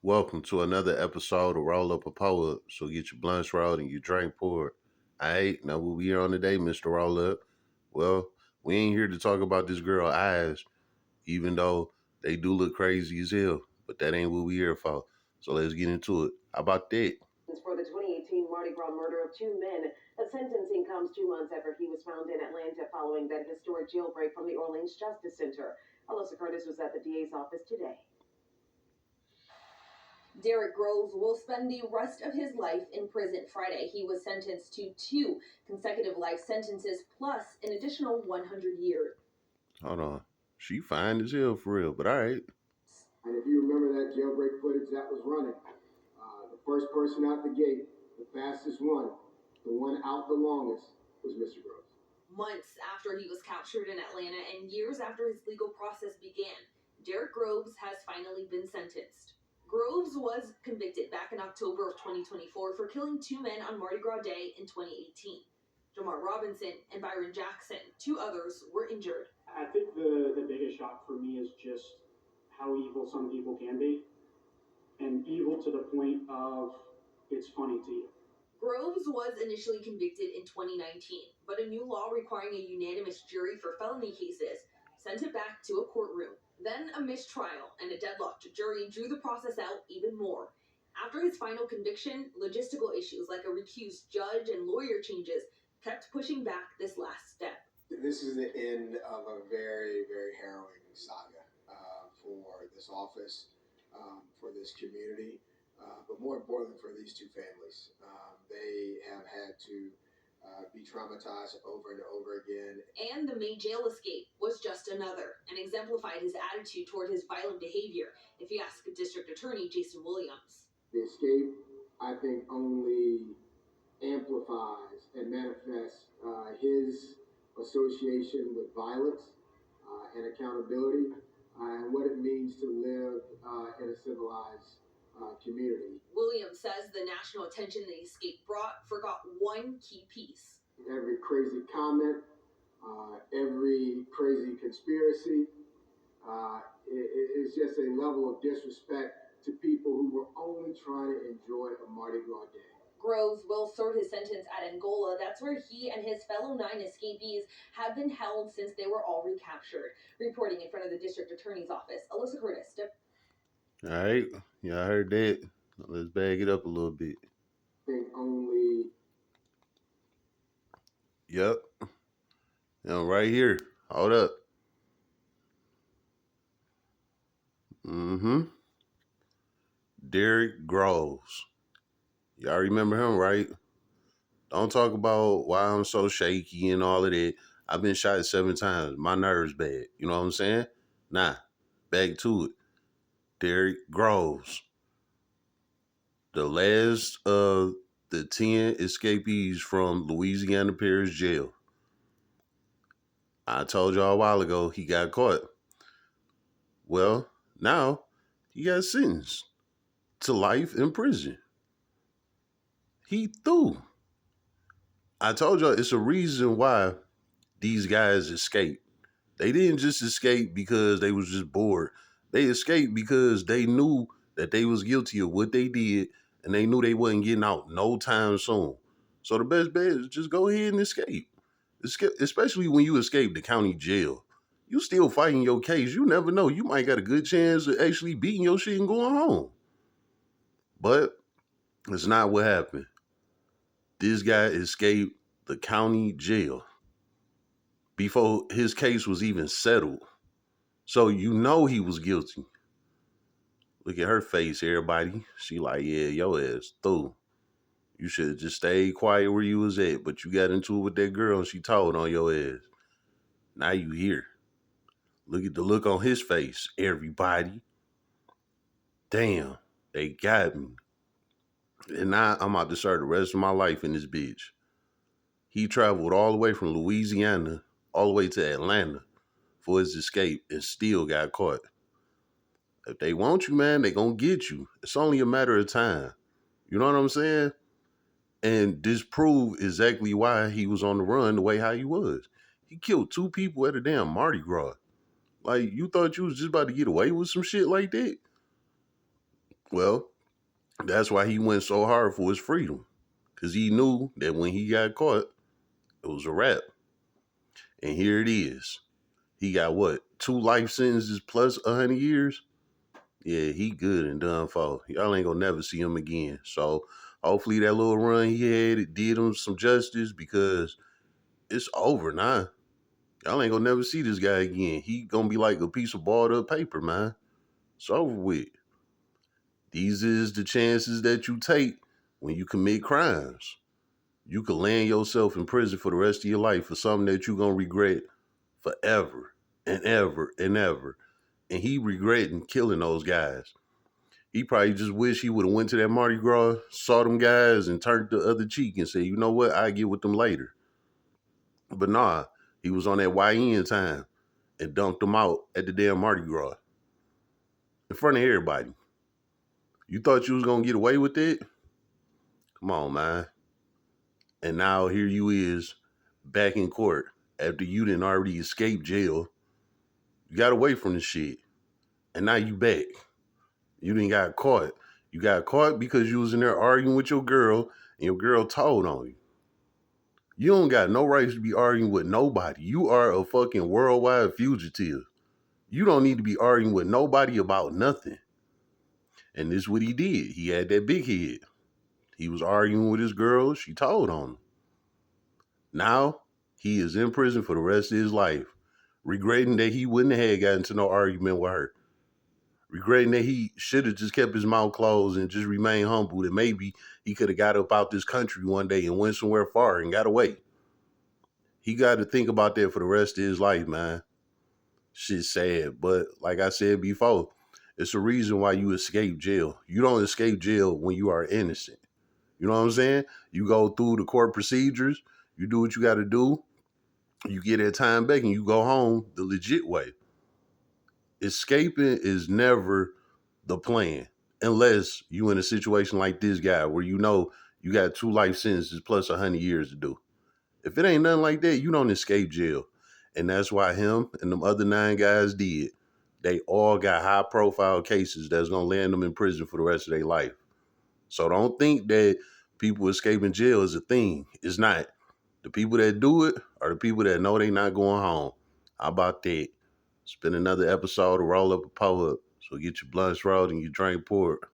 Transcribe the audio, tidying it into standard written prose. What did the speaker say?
Welcome to another episode of Roll Up a Pull Up. So get your blunts rolled and your drink poured. Alright, now what we here on today, Mr. Roll Up? Well, we ain't here to talk about this girl eyes, even though they do look crazy as hell. But that ain't what we here for. So let's get into it. How about that? For the 2018 Mardi Gras murder of two men. The sentencing comes 2 months after he was found in Atlanta following that historic jailbreak from the Orleans Justice Center. Alyssa Curtis was at the DA's office today. Derrick Groves will spend the rest of his life in prison. Friday, he was sentenced to 2 consecutive life sentences plus an additional 100 years. Hold on. She fine as hell for real, but alright. And if you remember that jailbreak footage that was running, the first person out the gate, the fastest one, the one out the longest, was Mr. Groves. Months after he was captured in Atlanta and years after his legal process began, Derrick Groves has finally been sentenced. Groves was convicted back in October of 2024 for killing two men on Mardi Gras Day in 2018. Jamar Robinson and Byron Jackson, two others, were injured. I think the biggest shock for me is just how evil some people can be, and evil to the point of it's funny to you. Groves was initially convicted in 2019, but a new law requiring a unanimous jury for felony cases sent it back to a courtroom. Then a mistrial and a deadlocked jury drew the process out even more. After his final conviction, logistical issues like a recused judge and lawyer changes kept pushing back this last step. This is the end of a very, very harrowing saga for this office, for this community, but more importantly for these two families. They have had to be traumatized over and over again. And the May jail escape was just another, and exemplified his attitude toward his violent behavior, if you ask District Attorney Jason Williams. The escape, I think, only amplifies and manifests his association with violence and accountability and what it means to live in a civilized community. Williams says the national attention the escape brought forgot one key piece. Every crazy comment, every crazy conspiracy is just a level of disrespect to people who were only trying to enjoy a Mardi Gras day. Groves will serve his sentence at Angola. That's where he and his fellow 9 escapees have been held since they were all recaptured. Reporting in front of the district attorney's office, Alyssa Curtis. Alright. Yeah, I heard that. Let's bag it up a little bit. I think only. Yep. Right here. Hold up. Derrick Groves. Y'all remember him, right? Don't talk about why I'm so shaky and all of that. I've been shot 7 times. My nerves bad. You know what I'm saying? Nah. Back to it. Derrick Groves. The last of the 10 escapees from Louisiana Parish Jail. I told y'all a while ago he got caught. Well, now he got sentenced to life in prison. He threw. I told y'all it's a reason why these guys escaped. They didn't just escape because they was just bored. They escaped because they knew that they was guilty of what they did, and they knew they wasn't getting out no time soon. So the best bet is just go ahead and escape. Especially when you escape the county jail. You still fighting your case. You never know. You might got a good chance of actually beating your shit and going home. But it's not what happened. This guy escaped the county jail before his case was even settled. So you know he was guilty. Look at her face, everybody. She like, yeah, your ass through. You should have just stayed quiet where you was at, but you got into it with that girl and she told on your ass. Now you here. Look at the look on his face, everybody. Damn, they got me. And now I'm about to start the rest of my life in this bitch. He traveled all the way from Louisiana all the way to Atlanta for his escape and still got caught. If they want you, man, they gonna get you. It's only a matter of time. You know what I'm saying? And this proved exactly why he was on the run the way how he was. He killed 2 people at a damn Mardi Gras. Like, you thought you was just about to get away with some shit like that? Well, that's why he went so hard for his freedom. Because he knew that when he got caught, it was a wrap. And here it is. He got what? 2 life sentences plus 100 years? Yeah, he good and done for. Y'all ain't gonna never see him again. So hopefully that little run he had, it did him some justice because it's over now. Y'all ain't gonna never see this guy again. He gonna be like a piece of balled up paper, man. It's over with. These is the chances that you take when you commit crimes. You could land yourself in prison for the rest of your life for something that you're gonna regret forever and ever and ever. And he regretting killing those guys. He probably just wish he would have went to that Mardi Gras, saw them guys, and turned the other cheek and said, you know what, I get with them later. But nah, he was on that YN time and dumped them out at the damn Mardi Gras in front of everybody. You thought you was gonna get away with it? Come on, man. And now here you is back in court after you didn't already escape jail. You got away from the shit. And now you back. You didn't got caught. You got caught because you was in there arguing with your girl and your girl told on you. You don't got no rights to be arguing with nobody. You are a fucking worldwide fugitive. You don't need to be arguing with nobody about nothing. And this is what he did. He had that big head. He was arguing with his girl. She told on him. Now he is in prison for the rest of his life, regretting that he wouldn't have gotten into no argument with her. Regretting that he should have just kept his mouth closed and just remained humble. That maybe he could have got up out this country one day and went somewhere far and got away. He got to think about that for the rest of his life, man. Shit's sad, but like I said before, it's a reason why you escape jail. You don't escape jail when you are innocent. You know what I'm saying? You go through the court procedures, you do what you got to do, you get that time back, and you go home the legit way. Escaping is never the plan, unless you in a situation like this guy where you know you got 2 life sentences plus 100 years to do. If it ain't nothing like that, you don't escape jail. And that's why him and them other 9 guys did. They all got high profile cases that's gonna land them in prison for the rest of their life. So don't think that people escaping jail is a thing. It's not. The people that do it are the people that know they not going home. How about that? It's been another episode of Roll Up a Pull Up. So get your blunts rolled and your drink poured.